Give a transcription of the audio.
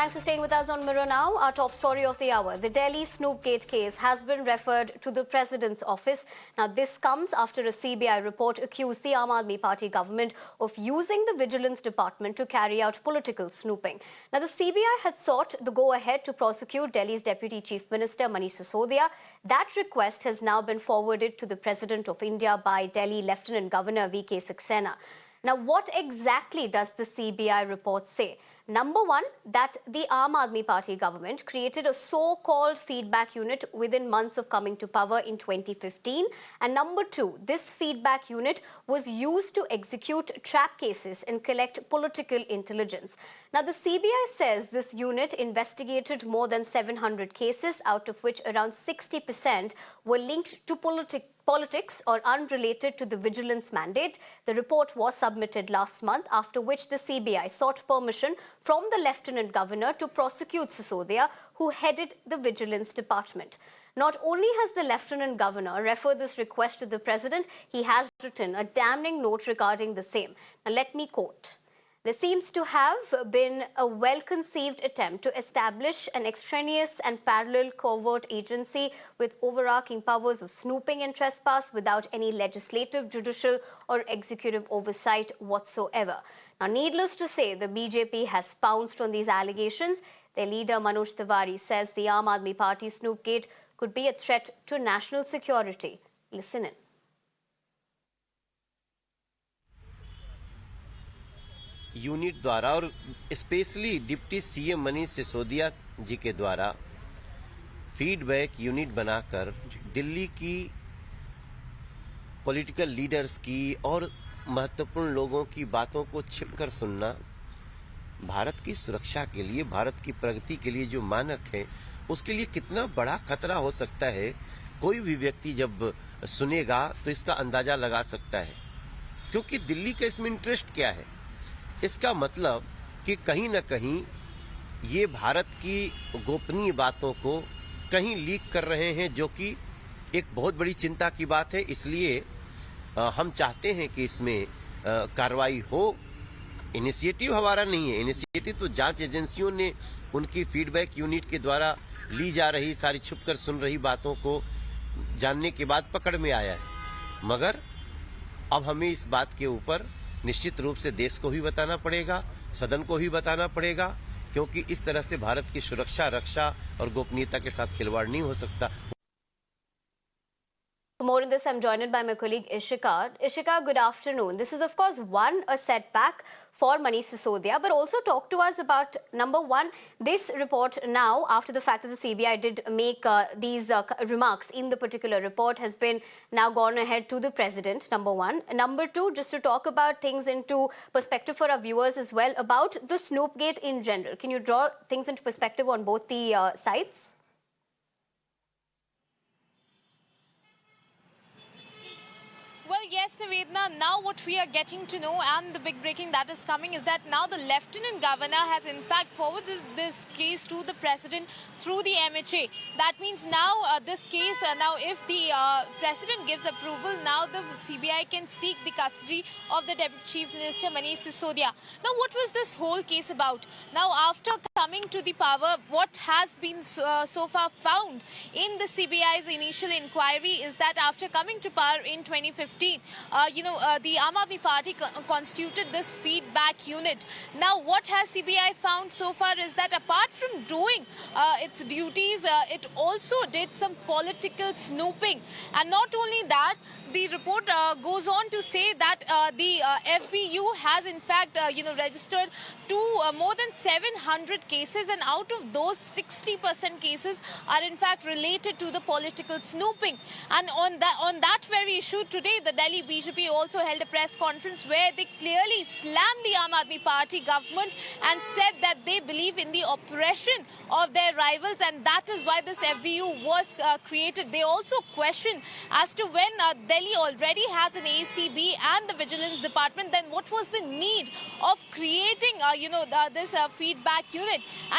Thanks for staying with us on Mirror Now. Our top story of the hour. The Delhi Snoopgate case has been referred to the President's office. Now, this comes after a CBI report accused the Aam Admi Party government of using the Vigilance Department to carry out political snooping. Now, the CBI had sought the go-ahead to prosecute Delhi's Deputy Chief Minister, Manoj Sisodia. That request has now been forwarded to the President of India by Delhi Lieutenant Governor V.K. Saxena. Now, what exactly does the CBI report say? Number one, that the Aam Admi Party government created a so-called feedback unit within months of coming to power in 2015. And number two, this feedback unit was used to execute trap cases and collect political intelligence. Now, the CBI says this unit investigated more than 700 cases, out of which around 60% were linked to politics or unrelated to the vigilance mandate. The report was submitted last month, after which the CBI sought permission from the Lieutenant Governor to prosecute Sisodia, who headed the Vigilance Department. Not only has the Lieutenant Governor referred this request to the President, he has written a damning note regarding the same. Now, let me quote. There seems to have been a well-conceived attempt to establish an extraneous and parallel covert agency with overarching powers of snooping and trespass without any legislative, judicial or executive oversight whatsoever. Now, needless to say, the BJP has pounced on these allegations. Their leader, Manoj Tiwari, says the Aam Admi Party Snoopgate could be a threat to national security. Listen in. Unit द्वारा और specially deputy CM Manish Sisodia ji के द्वारा feedback unit बनाकर दिल्ली की political leaders की और महत्वपूर्ण लोगों की बातों को छिपकर सुनना भारत की सुरक्षा के लिए, भारत की प्रगति के लिए जो मानक है, उसके लिए कितना बड़ा खतरा हो सकता है, कोई भी व्यक्ति जब सुनेगा तो इसका अंदाजा लगा सकता है। क्योंकि दिल्ली का इसमें इंटरेस्ट क्या है? इसका मतलब कि कहीं न कहीं ये भारत की गोपनीय बातों को कहीं लीक कर रहे हैं, जो कि एक बहुत बड़ी चिंता की बात है। इसलिए हम चाहते हैं कि इसमें कार्रवाई हो। इनिशिएटिव हमारा नहीं है, इनिशिएटिव तो जांच एजेंसियों ने उनकी फीडबैक यूनिट के द्वारा ली जा रही सारी छुपकर सुन रही बातों को जानने के बाद पकड़ में आया है। मगर अब हमें इस बात के ऊपर निश्चित रूप से देश को भी बताना पड़ेगा, सदन को भी बताना पड़ेगा, क्योंकि इस तरह से भारत की सुरक्षा, रक्षा और गोपनीयता के साथ खिलवाड़ नहीं हो सकता। For more on this, I'm joined by my colleague Ishika. Ishika, good afternoon. This is, of course, a setback for Manoj Sisodia, but also talk to us about, number one, this report now, after the fact that the CBI did make these remarks in the particular report, has been now gone ahead to the President, number one. Number two, just to talk about things into perspective for our viewers as well, about the Snoopgate in general. Can you draw things into perspective on both the sides? Well, yes, Nivedna, now what we are getting to know and the big breaking that is coming is that now the Lieutenant Governor has in fact forwarded this case to the President through the MHA. That means now this case, now if the President gives approval, now the CBI can seek the custody of the Deputy Chief Minister, Manoj Sisodia. Now, what was this whole case about? Now, after coming to the power, what has been so far found in the CBI's initial inquiry is that after coming to power in 2015, the Aam Admi Party constituted this feedback unit. Now, what has CBI found so far is that apart from doing its duties, it also did some political snooping. And not only that, the report goes on to say that the FBU has in fact, registered more than 700 cases, and out of those 60% cases are in fact related to the political snooping. And on that very issue today, the Delhi BJP also held a press conference where they clearly slammed the Aam Admi Party government and said that they believe in the oppression of their rivals, and that is why this FBU was created. They also question as to when Delhi already has an ACB and the Vigilance Department, then what was the need of creating, this feedback unit? And